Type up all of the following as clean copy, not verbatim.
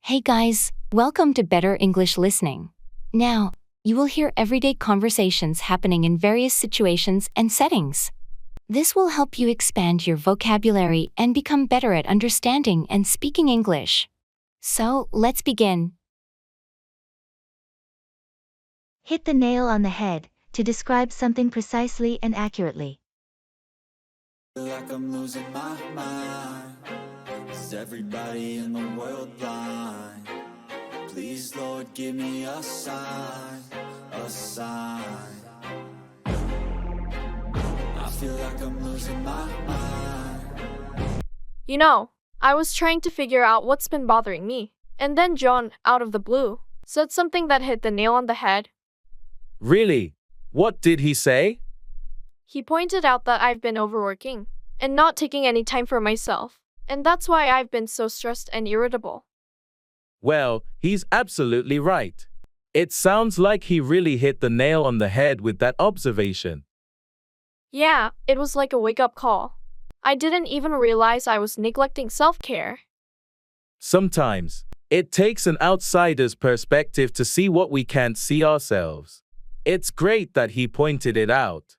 Hey guys, welcome to Better English Listening. Now, you will hear everyday conversations happening in various situations and settings. This will help you expand your vocabulary and become better at understanding and speaking English. So, let's begin. Hit the nail on the head, to describe something precisely and accurately. Like I'm losing my mind. Is everybody in the world blind? Please, Lord, give me a sign, a sign. I feel like I'm losing my mind. You know, I was trying to figure out what's been bothering me, and then John, out of the blue, said something that hit the nail on the head. Really? What did he say? He pointed out that I've been overworking and not taking any time for myself, and that's why I've been so stressed and irritable. Well, he's absolutely right. It sounds like he really hit the nail on the head with that observation. Yeah, it was like a wake-up call. I didn't even realize I was neglecting self-care. Sometimes, it takes an outsider's perspective to see what we can't see ourselves. It's great that he pointed it out.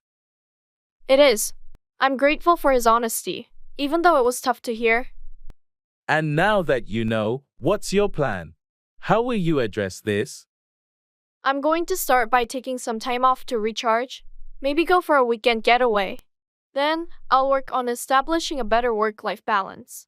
It is. I'm grateful for his honesty, even though it was tough to hear. And now that you know, what's your plan? How will you address this? I'm going to start by taking some time off to recharge, maybe go for a weekend getaway. Then, I'll work on establishing a better work-life balance.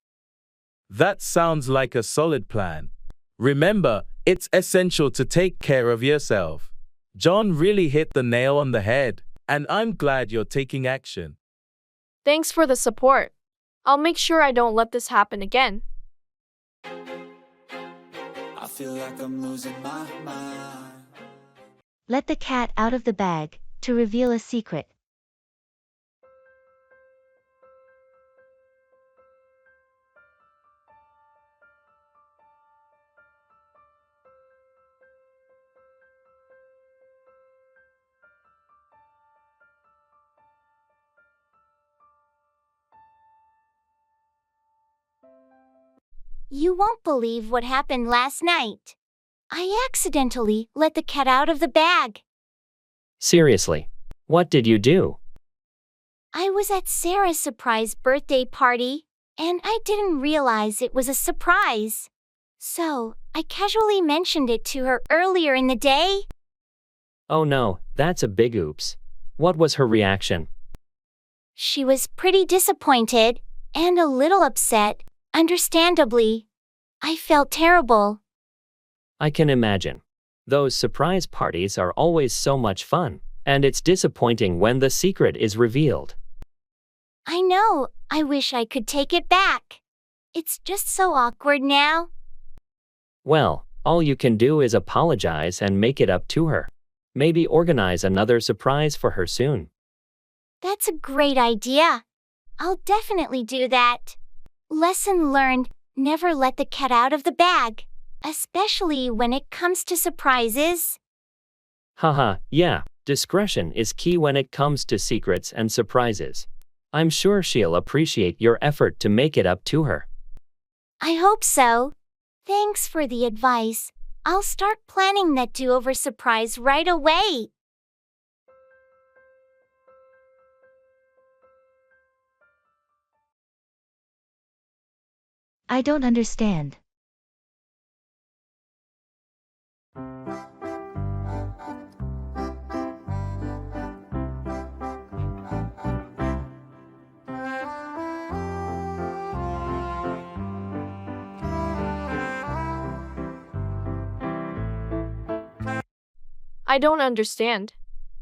That sounds like a solid plan. Remember, it's essential to take care of yourself. John really hit the nail on the head, and I'm glad you're taking action. Thanks for the support. I'll make sure I don't let this happen again. I feel like I'm losing my mind. Let the cat out of the bag, to reveal a secret. You won't believe what happened last night. I accidentally let the cat out of the bag. Seriously, what did you do? I was at Sarah's surprise birthday party, and I didn't realize it was a surprise. So, I casually mentioned it to her earlier in the day. Oh no, that's a big oops. What was her reaction? She was pretty disappointed and a little upset, understandably. I felt terrible. I can imagine. Those surprise parties are always so much fun, and it's disappointing when the secret is revealed. I know, I wish I could take it back. It's just so awkward now. Well, all you can do is apologize and make it up to her. Maybe organize another surprise for her soon. That's a great idea. I'll definitely do that. Lesson learned, never let the cat out of the bag, especially when it comes to surprises. Haha, yeah, discretion is key when it comes to secrets and surprises. I'm sure she'll appreciate your effort to make it up to her. I hope so. Thanks for the advice. I'll start planning that do-over surprise right away. I don't understand. I don't understand.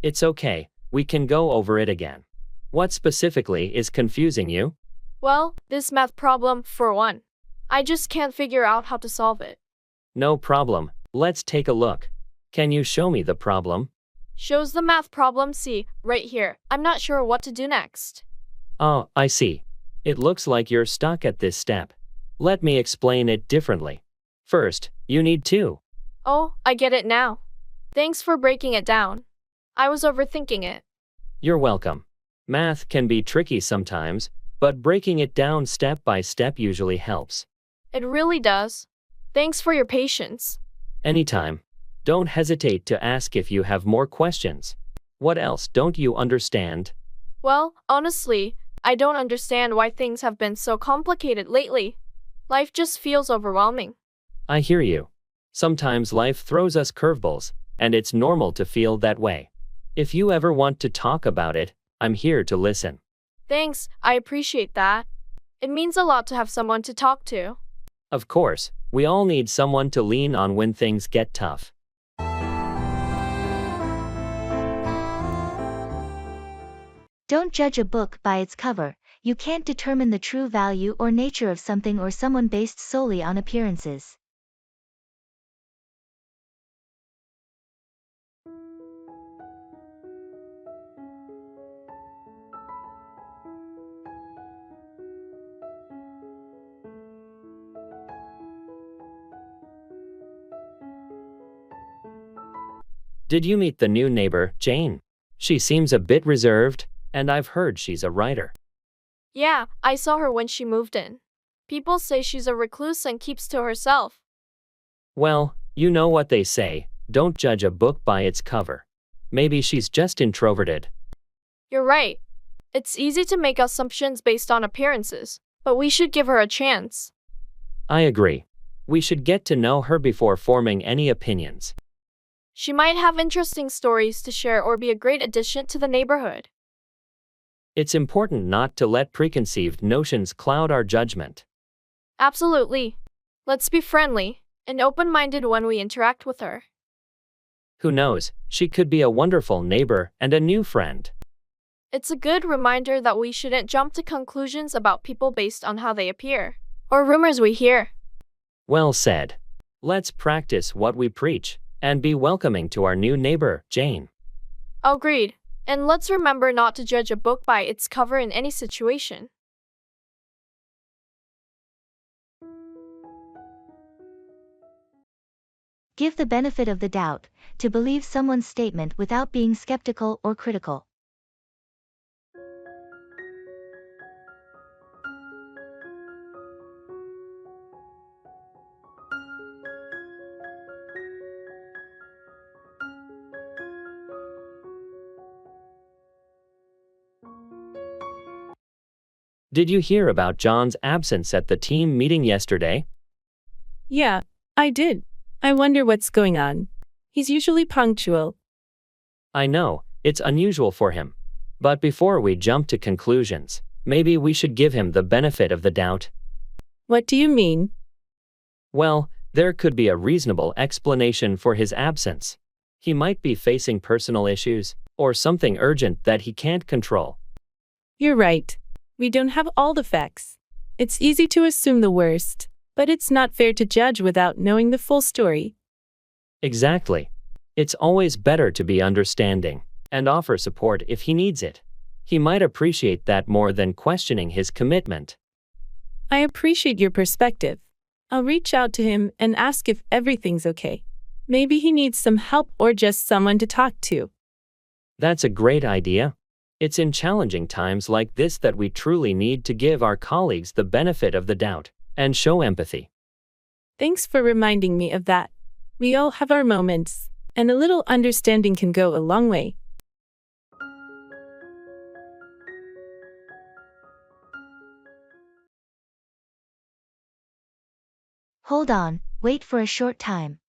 It's okay, we can go over it again. What specifically is confusing you? Well, this math problem, for one. I just can't figure out how to solve it. No problem, let's take a look. Can you show me the problem? Shows the math problem, see, right here. I'm not sure what to do next. Oh, I see. It looks like you're stuck at this step. Let me explain it differently. First, you need to. Oh, I get it now. Thanks for breaking it down. I was overthinking it. You're welcome. Math can be tricky sometimes, but breaking it down step by step usually helps. It really does. Thanks for your patience. Anytime. Don't hesitate to ask if you have more questions. What else don't you understand? Well, honestly, I don't understand why things have been so complicated lately. Life just feels overwhelming. I hear you. Sometimes life throws us curveballs, and it's normal to feel that way. If you ever want to talk about it, I'm here to listen. Thanks, I appreciate that. It means a lot to have someone to talk to. Of course, we all need someone to lean on when things get tough. Don't judge a book by its cover. You can't determine the true value or nature of something or someone based solely on appearances. Did you meet the new neighbor, Jane? She seems a bit reserved, and I've heard she's a writer. Yeah, I saw her when she moved in. People say she's a recluse and keeps to herself. Well, you know what they say, don't judge a book by its cover. Maybe she's just introverted. You're right. It's easy to make assumptions based on appearances, but we should give her a chance. I agree. We should get to know her before forming any opinions. She might have interesting stories to share or be a great addition to the neighborhood. It's important not to let preconceived notions cloud our judgment. Absolutely. Let's be friendly and open-minded when we interact with her. Who knows, she could be a wonderful neighbor and a new friend. It's a good reminder that we shouldn't jump to conclusions about people based on how they appear, or rumors we hear. Well said. Let's practice what we preach, and be welcoming to our new neighbor, Jane. Agreed. And let's remember not to judge a book by its cover in any situation. Give the benefit of the doubt, to believe someone's statement without being skeptical or critical. Did you hear about John's absence at the team meeting yesterday? Yeah, I did. I wonder what's going on. He's usually punctual. I know, it's unusual for him. But before we jump to conclusions, maybe we should give him the benefit of the doubt. What do you mean? Well, there could be a reasonable explanation for his absence. He might be facing personal issues, or something urgent that he can't control. You're right. We don't have all the facts. It's easy to assume the worst, but it's not fair to judge without knowing the full story. Exactly. It's always better to be understanding and offer support if he needs it. He might appreciate that more than questioning his commitment. I appreciate your perspective. I'll reach out to him and ask if everything's okay. Maybe he needs some help or just someone to talk to. That's a great idea. It's in challenging times like this that we truly need to give our colleagues the benefit of the doubt and show empathy. Thanks for reminding me of that. We all have our moments, and a little understanding can go a long way. Hold on, wait for a short time.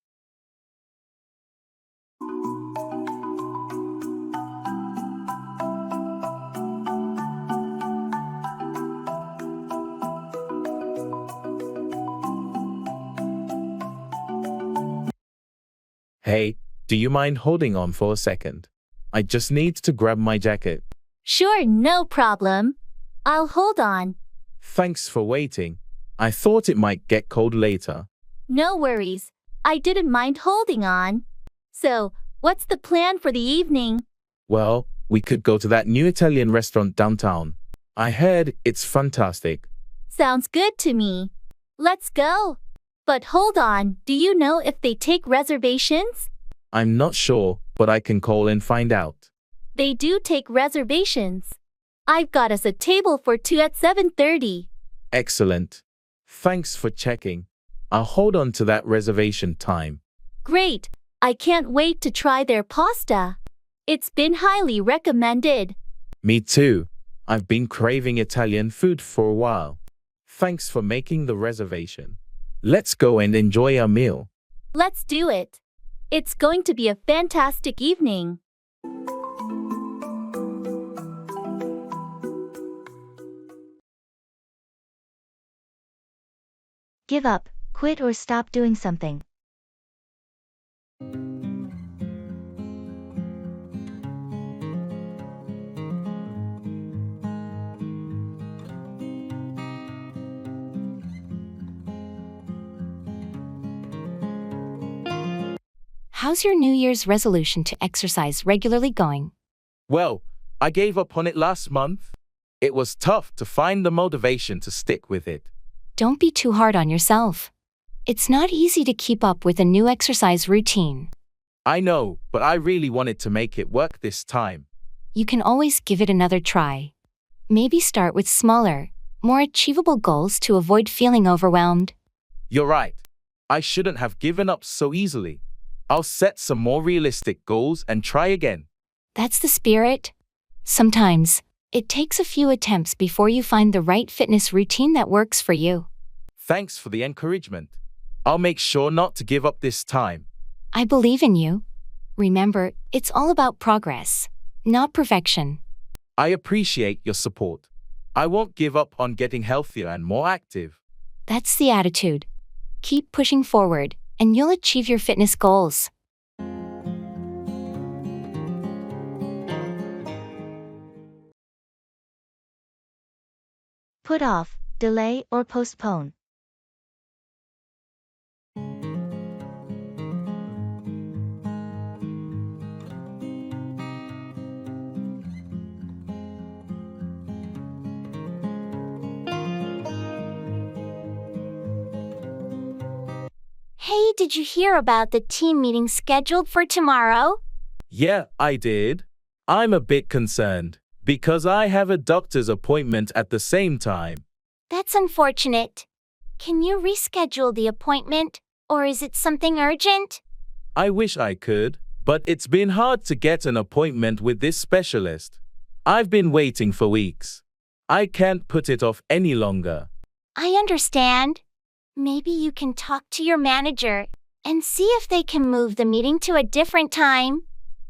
Hey, do you mind holding on for a second? I just need to grab my jacket. Sure, no problem. I'll hold on. Thanks for waiting. I thought it might get cold later. No worries. I didn't mind holding on. So, what's the plan for the evening? Well, we could go to that new Italian restaurant downtown. I heard it's fantastic. Sounds good to me. Let's go. But hold on, do you know if they take reservations? I'm not sure, but I can call and find out. They do take reservations. I've got us a table for 2 at 7:30. Excellent. Thanks for checking. I'll hold on to that reservation time. Great! I can't wait to try their pasta. It's been highly recommended. Me too. I've been craving Italian food for a while. Thanks for making the reservation. Let's go and enjoy our meal. Let's do it. It's going to be a fantastic evening. Give up, quit or stop doing something. How's your New Year's resolution to exercise regularly going? Well, I gave up on it last month. It was tough to find the motivation to stick with it. Don't be too hard on yourself. It's not easy to keep up with a new exercise routine. I know, but I really wanted to make it work this time. You can always give it another try. Maybe start with smaller, more achievable goals to avoid feeling overwhelmed. You're right. I shouldn't have given up so easily. I'll set some more realistic goals and try again. That's the spirit. Sometimes, it takes a few attempts before you find the right fitness routine that works for you. Thanks for the encouragement. I'll make sure not to give up this time. I believe in you. Remember, it's all about progress, not perfection. I appreciate your support. I won't give up on getting healthier and more active. That's the attitude. Keep pushing forward, and you'll achieve your fitness goals. Put off, delay or postpone. Hey, did you hear about the team meeting scheduled for tomorrow? Yeah, I did. I'm a bit concerned because I have a doctor's appointment at the same time. That's unfortunate. Can you reschedule the appointment, or is it something urgent? I wish I could, but it's been hard to get an appointment with this specialist. I've been waiting for weeks. I can't put it off any longer. I understand. Maybe you can talk to your manager and see if they can move the meeting to a different time.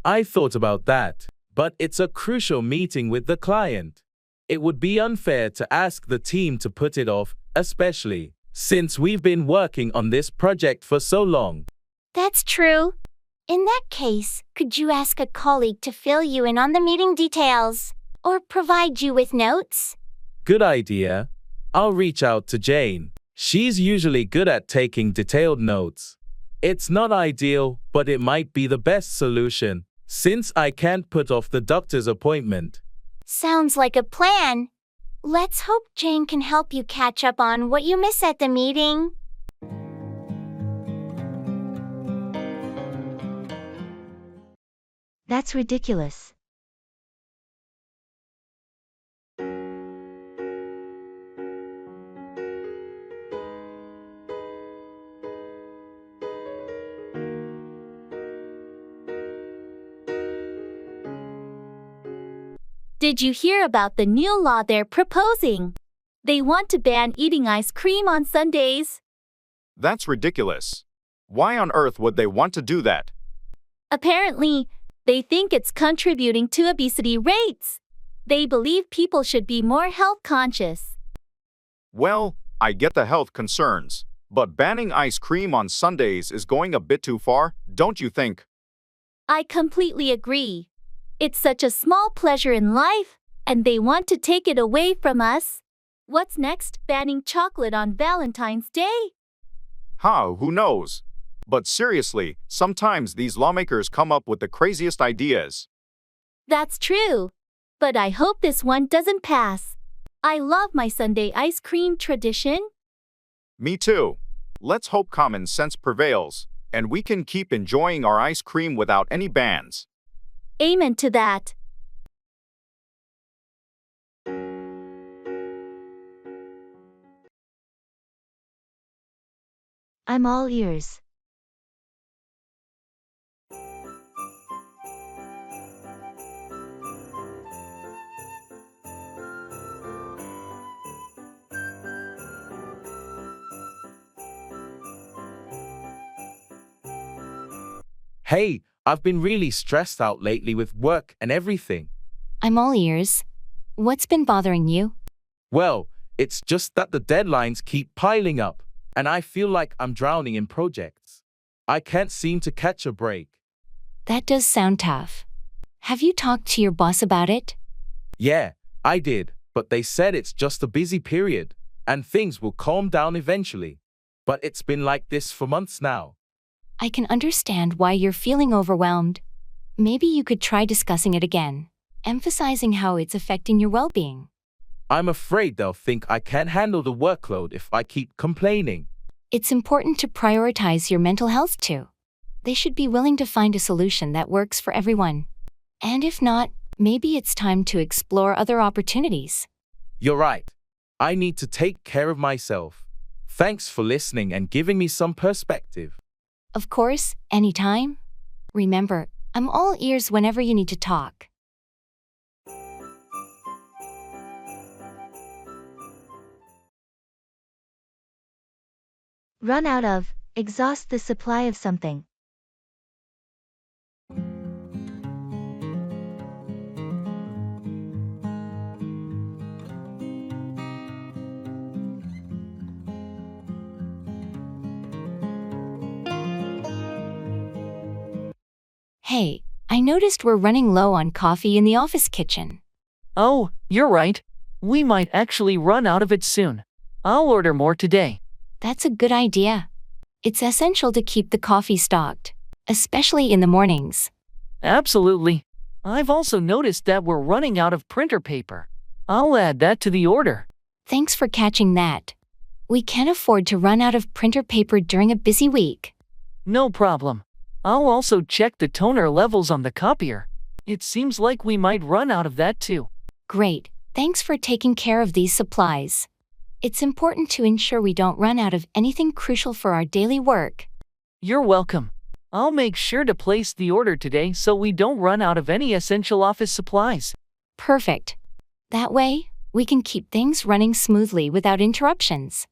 I thought about that, but it's a crucial meeting with the client. It would be unfair to ask the team to put it off, especially since we've been working on this project for so long. That's true. In that case, could you ask a colleague to fill you in on the meeting details or provide you with notes? Good idea. I'll reach out to Jane. She's usually good at taking detailed notes. It's not ideal, but it might be the best solution, since I can't put off the doctor's appointment. Sounds like a plan. Let's hope Jane can help you catch up on what you miss at the meeting. That's ridiculous. Did you hear about the new law they're proposing? They want to ban eating ice cream on Sundays. That's ridiculous. Why on earth would they want to do that? Apparently, they think it's contributing to obesity rates. They believe people should be more health conscious. Well, I get the health concerns, but banning ice cream on Sundays is going a bit too far, don't you think? I completely agree. It's such a small pleasure in life, and they want to take it away from us. What's next, banning chocolate on Valentine's Day? Who knows? But seriously, sometimes these lawmakers come up with the craziest ideas. That's true. But I hope this one doesn't pass. I love my Sunday ice cream tradition. Me too. Let's hope common sense prevails, and we can keep enjoying our ice cream without any bans. Amen to that. I'm all ears. Hey, I've been really stressed out lately with work and everything. I'm all ears. What's been bothering you? Well, it's just that the deadlines keep piling up, and I feel like I'm drowning in projects. I can't seem to catch a break. That does sound tough. Have you talked to your boss about it? Yeah, I did, but they said it's just a busy period, and things will calm down eventually. But it's been like this for months now. I can understand why you're feeling overwhelmed. Maybe you could try discussing it again, emphasizing how it's affecting your well-being. I'm afraid they'll think I can't handle the workload if I keep complaining. It's important to prioritize your mental health too. They should be willing to find a solution that works for everyone. And if not, maybe it's time to explore other opportunities. You're right. I need to take care of myself. Thanks for listening and giving me some perspective. Of course, anytime. Remember, I'm all ears whenever you need to talk. Run out of, exhaust the supply of something. Hey, I noticed we're running low on coffee in the office kitchen. Oh, you're right. We might actually run out of it soon. I'll order more today. That's a good idea. It's essential to keep the coffee stocked, especially in the mornings. Absolutely. I've also noticed that we're running out of printer paper. I'll add that to the order. Thanks for catching that. We can't afford to run out of printer paper during a busy week. No problem. I'll also check the toner levels on the copier. It seems like we might run out of that too. Great. Thanks for taking care of these supplies. It's important to ensure we don't run out of anything crucial for our daily work. You're welcome. I'll make sure to place the order today so we don't run out of any essential office supplies. Perfect. That way, we can keep things running smoothly without interruptions.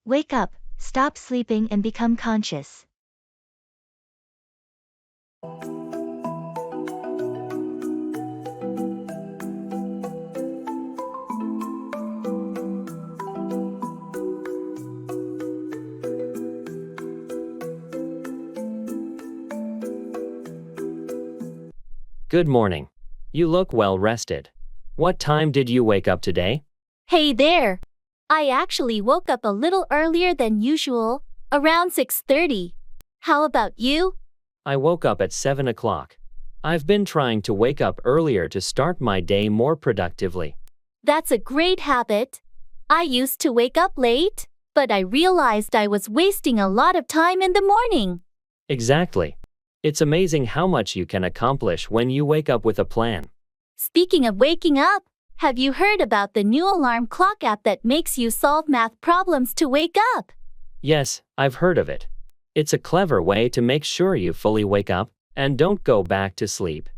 Wake up, stop sleeping and become conscious. Good morning. You look well rested. What time did you wake up today? Hey there! I actually woke up a little earlier than usual, around 6:30. How about you? I woke up at 7 o'clock. I've been trying to wake up earlier to start my day more productively. That's a great habit. I used to wake up late, but I realized I was wasting a lot of time in the morning. Exactly. It's amazing how much you can accomplish when you wake up with a plan. Speaking of waking up, have you heard about the new alarm clock app that makes you solve math problems to wake up? Yes, I've heard of it. It's a clever way to make sure you fully wake up and don't go back to sleep.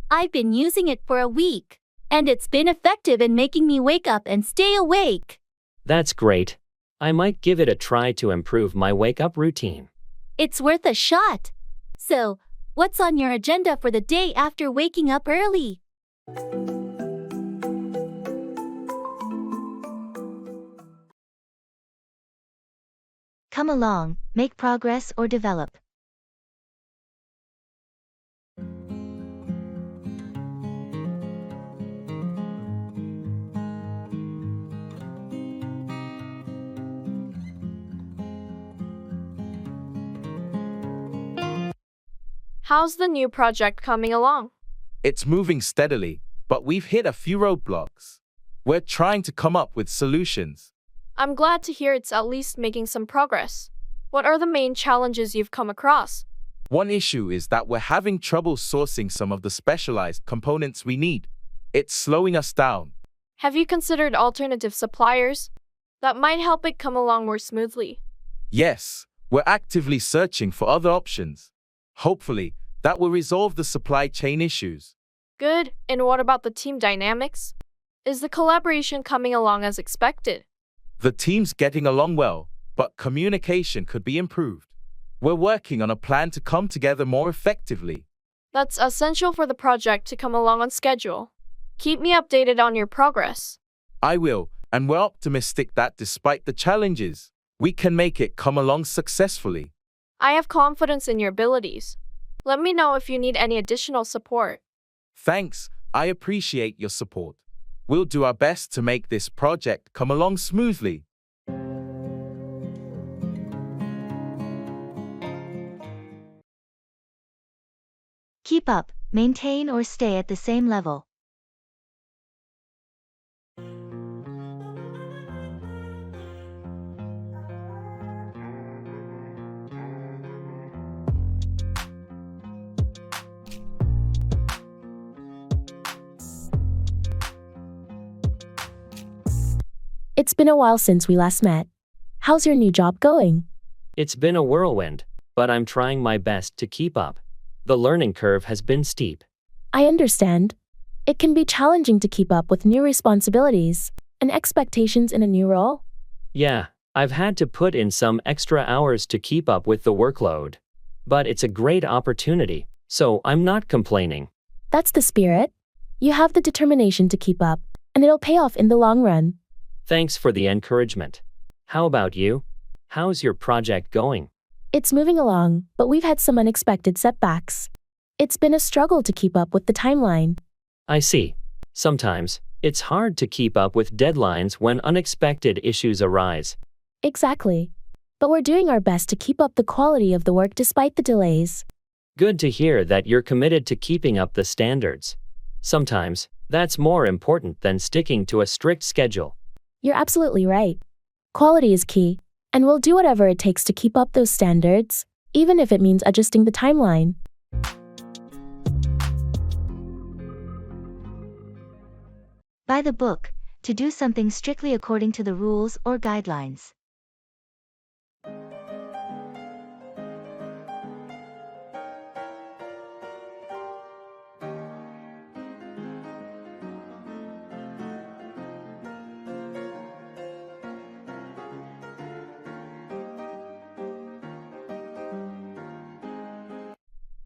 I've been using it for a week, and it's been effective in making me wake up and stay awake. That's great. I might give it a try to improve my wake-up routine. It's worth a shot. So, what's on your agenda for the day after waking up early? Come along, make progress or develop. How's the new project coming along? It's moving steadily, but we've hit a few roadblocks. We're trying to come up with solutions. I'm glad to hear it's at least making some progress. What are the main challenges you've come across? One issue is that we're having trouble sourcing some of the specialized components we need. It's slowing us down. Have you considered alternative suppliers? That might help it come along more smoothly. Yes, we're actively searching for other options. Hopefully, that will resolve the supply chain issues. Good, and what about the team dynamics? Is the collaboration coming along as expected? The team's getting along well, but communication could be improved. We're working on a plan to come together more effectively. That's essential for the project to come along on schedule. Keep me updated on your progress. I will, and we're optimistic that despite the challenges, we can make it come along successfully. I have confidence in your abilities. Let me know if you need any additional support. Thanks, I appreciate your support. We'll do our best to make this project come along smoothly. Keep up, maintain or stay at the same level. It's been a while since we last met. How's your new job going? It's been a whirlwind, but I'm trying my best to keep up. The learning curve has been steep. I understand. It can be challenging to keep up with new responsibilities and expectations in a new role. Yeah, I've had to put in some extra hours to keep up with the workload. But it's a great opportunity, so I'm not complaining. That's the spirit. You have the determination to keep up, and it'll pay off in the long run. Thanks for the encouragement. How about you? How's your project going? It's moving along, but we've had some unexpected setbacks. It's been a struggle to keep up with the timeline. I see. Sometimes, it's hard to keep up with deadlines when unexpected issues arise. Exactly. But we're doing our best to keep up the quality of the work despite the delays. Good to hear that you're committed to keeping up the standards. Sometimes, that's more important than sticking to a strict schedule. You're absolutely right. Quality is key, and we'll do whatever it takes to keep up those standards, even if it means adjusting the timeline. By the book, to do something strictly according to the rules or guidelines.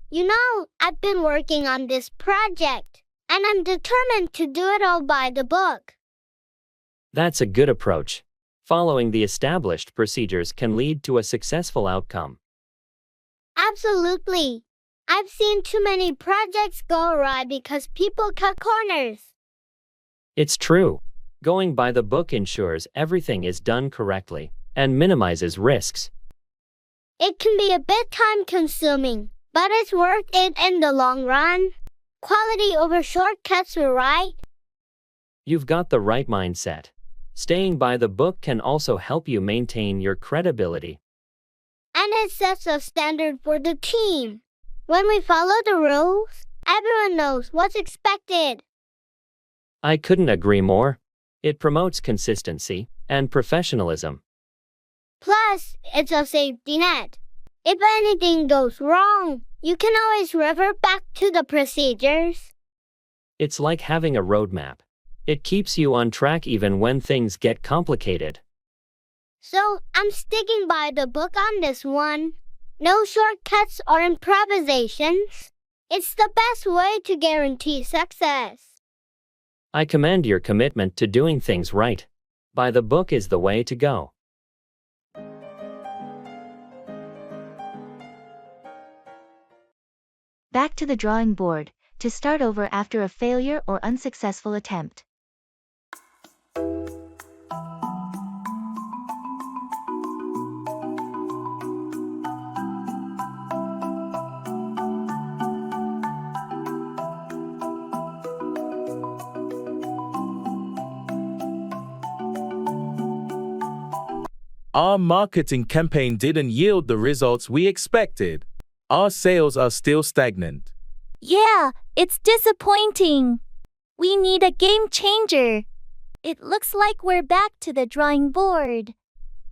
You know, I've been working on this project, and I'm determined to do it all by the book. That's a good approach. Following the established procedures can lead to a successful outcome. Absolutely. I've seen too many projects go awry because people cut corners. It's true. Going by the book ensures everything is done correctly and minimizes risks. It can be a bit time-consuming, but it's worth it in the long run. Quality over shortcuts, right? You've got the right mindset. Staying by the book can also help you maintain your credibility. And it sets a standard for the team. When we follow the rules, everyone knows what's expected. I couldn't agree more. It promotes consistency and professionalism. Plus, it's a safety net. If anything goes wrong, you can always revert back to the procedures. It's like having a roadmap. It keeps you on track even when things get complicated. So, I'm sticking by the book on this one. No shortcuts or improvisations. It's the best way to guarantee success. I commend your commitment to doing things right. By the book is the way to go. Back to the drawing board, to start over after a failure or unsuccessful attempt. Our marketing campaign didn't yield the results we expected. Our sales are still stagnant. Yeah, it's disappointing. We need a game changer. It looks like we're back to the drawing board.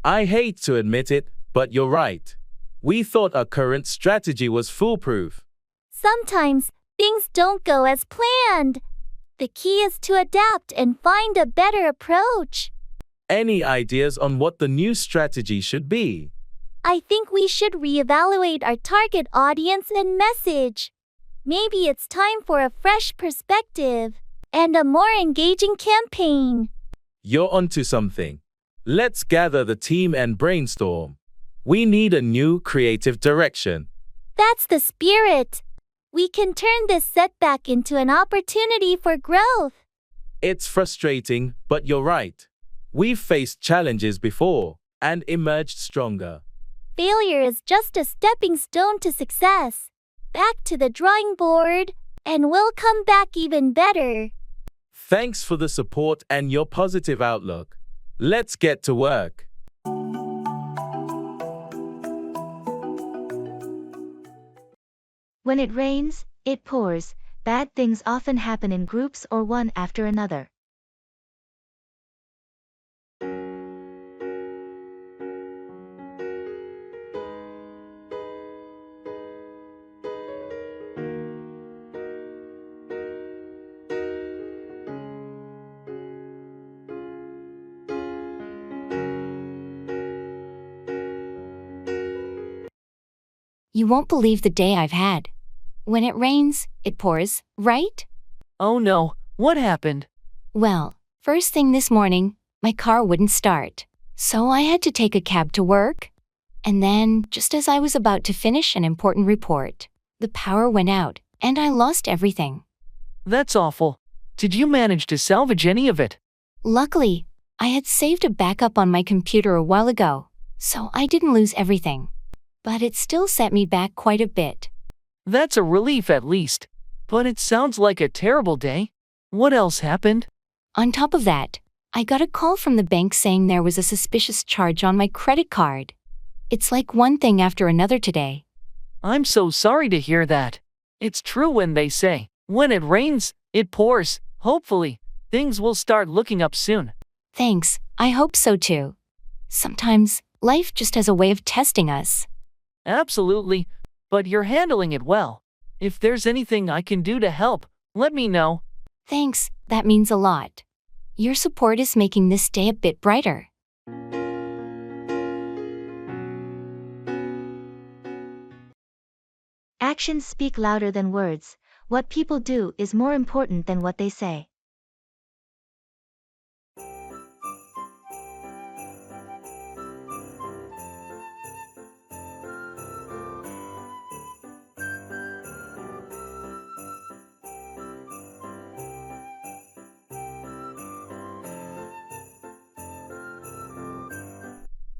I hate to admit it, but you're right. We thought our current strategy was foolproof. Sometimes things don't go as planned. The key is to adapt and find a better approach. Any ideas on what the new strategy should be? I think we should reevaluate our target audience and message. Maybe it's time for a fresh perspective and a more engaging campaign. You're onto something. Let's gather the team and brainstorm. We need a new creative direction. That's the spirit. We can turn this setback into an opportunity for growth. It's frustrating, but you're right. We've faced challenges before and emerged stronger. Failure is just a stepping stone to success. Back to the drawing board, and we'll come back even better. Thanks for the support and your positive outlook. Let's get to work. When it rains, it pours. Bad things often happen in groups or one after another. You won't believe the day I've had. When it rains, it pours, right? Oh no, what happened? Well, first thing this morning, my car wouldn't start. So I had to take a cab to work. And then, just as I was about to finish an important report, the power went out, and I lost everything. That's awful. Did you manage to salvage any of it? Luckily, I had saved a backup on my computer a while ago, so I didn't lose everything. But it still set me back quite a bit. That's a relief at least. But it sounds like a terrible day. What else happened? On top of that, I got a call from the bank saying there was a suspicious charge on my credit card. It's like one thing after another today. I'm so sorry to hear that. It's true when they say, when it rains, it pours. Hopefully, things will start looking up soon. Thanks, I hope so too. Sometimes, life just has a way of testing us. Absolutely, but you're handling it well. If there's anything I can do to help, let me know. Thanks, that means a lot. Your support is making this day a bit brighter. Actions speak louder than words. What people do is more important than what they say.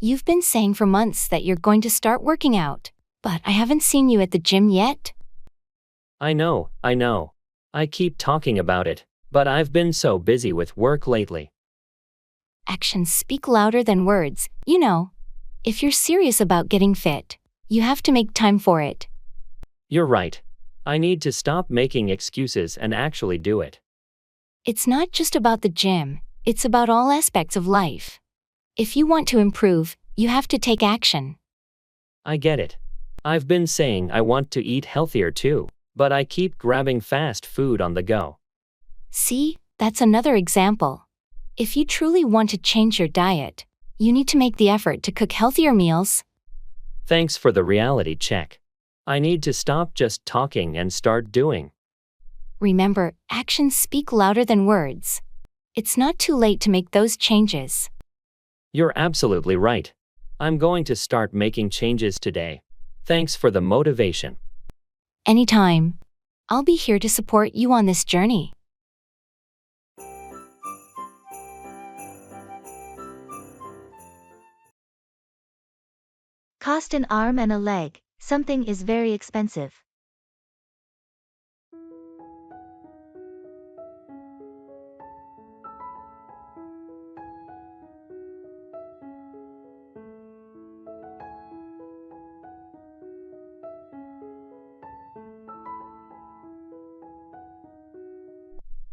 You've been saying for months that you're going to start working out, but I haven't seen you at the gym yet. I know. I keep talking about it, but I've been so busy with work lately. Actions speak louder than words, you know. If you're serious about getting fit, you have to make time for it. You're right. I need to stop making excuses and actually do it. It's not just about the gym, it's about all aspects of life. If you want to improve, you have to take action. I get it. I've been saying I want to eat healthier too, but I keep grabbing fast food on the go. See, that's another example. If you truly want to change your diet, you need to make the effort to cook healthier meals. Thanks for the reality check. I need to stop just talking and start doing. Remember, actions speak louder than words. It's not too late to make those changes. You're absolutely right. I'm going to start making changes today. Thanks for the motivation. Anytime. I'll be here to support you on this journey. Cost an arm and a leg. Something is very expensive.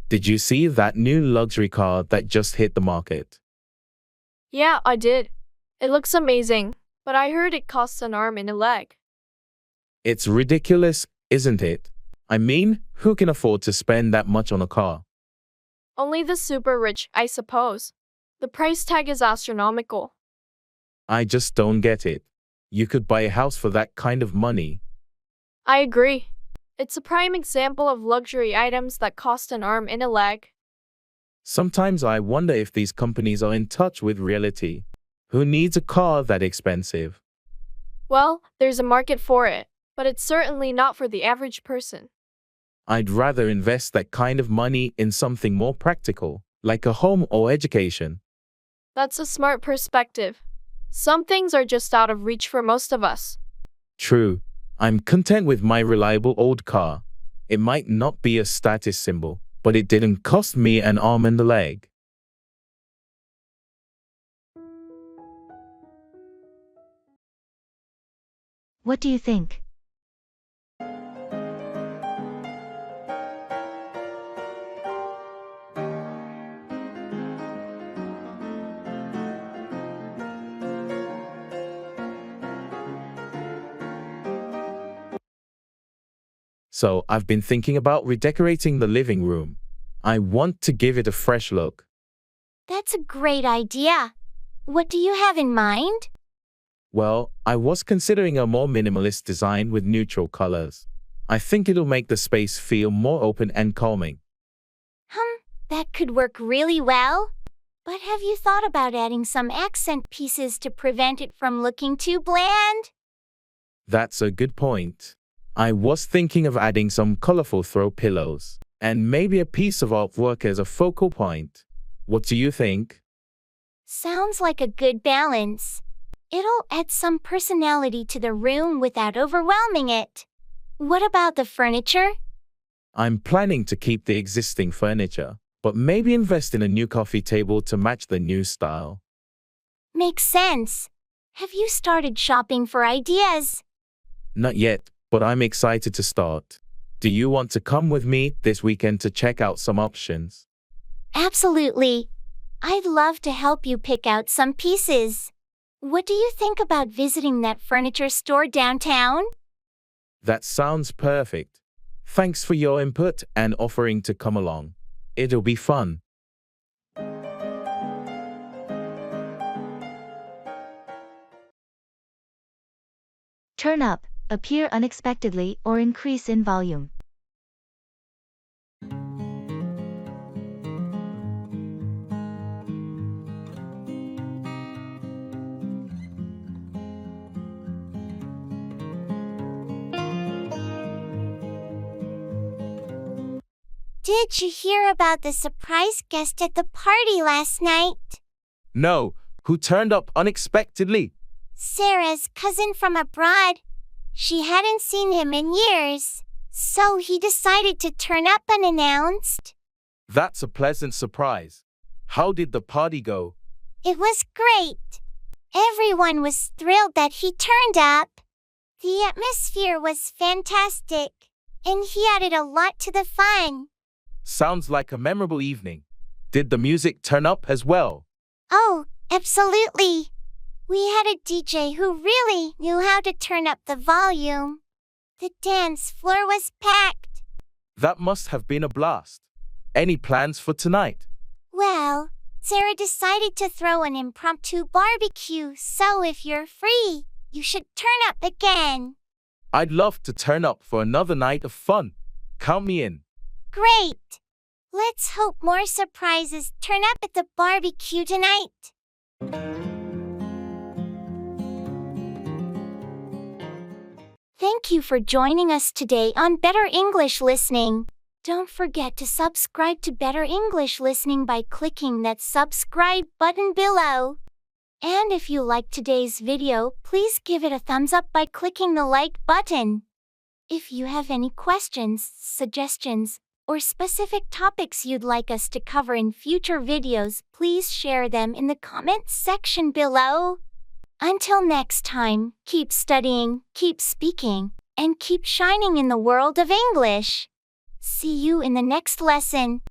Did you see that new luxury car that just hit the market? Yeah, I did. It looks amazing, but I heard it costs an arm and a leg. It's ridiculous, isn't it? I mean, who can afford to spend that much on a car? Only the super rich, I suppose. The price tag is astronomical. I just don't get it. You could buy a house for that kind of money. I agree. It's a prime example of luxury items that cost an arm and a leg. Sometimes I wonder if these companies are in touch with reality. Who needs a car that expensive? Well, there's a market for it, but it's certainly not for the average person. I'd rather invest that kind of money in something more practical, like a home or education. That's a smart perspective. Some things are just out of reach for most of us. True. I'm content with my reliable old car. It might not be a status symbol, but it didn't cost me an arm and a leg. What do you think? So I've been thinking about redecorating the living room. I want to give it a fresh look. That's a great idea. What do you have in mind? Well, I was considering a more minimalist design with neutral colors. I think it'll make the space feel more open and calming. That could work really well. But have you thought about adding some accent pieces to prevent it from looking too bland? That's a good point. I was thinking of adding some colorful throw pillows, and maybe a piece of artwork as a focal point. What do you think? Sounds like a good balance. It'll add some personality to the room without overwhelming it. What about the furniture? I'm planning to keep the existing furniture, but maybe invest in a new coffee table to match the new style. Makes sense. Have you started shopping for ideas? Not yet, but I'm excited to start. Do you want to come with me this weekend to check out some options? Absolutely. I'd love to help you pick out some pieces. What do you think about visiting that furniture store downtown? That sounds perfect. Thanks for your input and offering to come along. It'll be fun. Turn up, appear unexpectedly, or increase in volume. Did you hear about the surprise guest at the party last night? No, who turned up unexpectedly? Sarah's cousin from abroad. She hadn't seen him in years, so he decided to turn up unannounced. That's a pleasant surprise. How did the party go? It was great. Everyone was thrilled that he turned up. The atmosphere was fantastic, and he added a lot to the fun. Sounds like a memorable evening. Did the music turn up as well? Oh, absolutely. We had a DJ who really knew how to turn up the volume. The dance floor was packed. That must have been a blast. Any plans for tonight? Well, Sarah decided to throw an impromptu barbecue, so if you're free, you should turn up again. I'd love to turn up for another night of fun. Count me in. Great! Let's hope more surprises turn up at the barbecue tonight. Thank you for joining us today on Better English Listening. Don't forget to subscribe to Better English Listening by clicking that subscribe button below. And if you liked today's video, please give it a thumbs up by clicking the like button. If you have any questions, suggestions, or specific topics you'd like us to cover in future videos, please share them in the comments section below. Until next time, keep studying, keep speaking, and keep shining in the world of English. See you in the next lesson.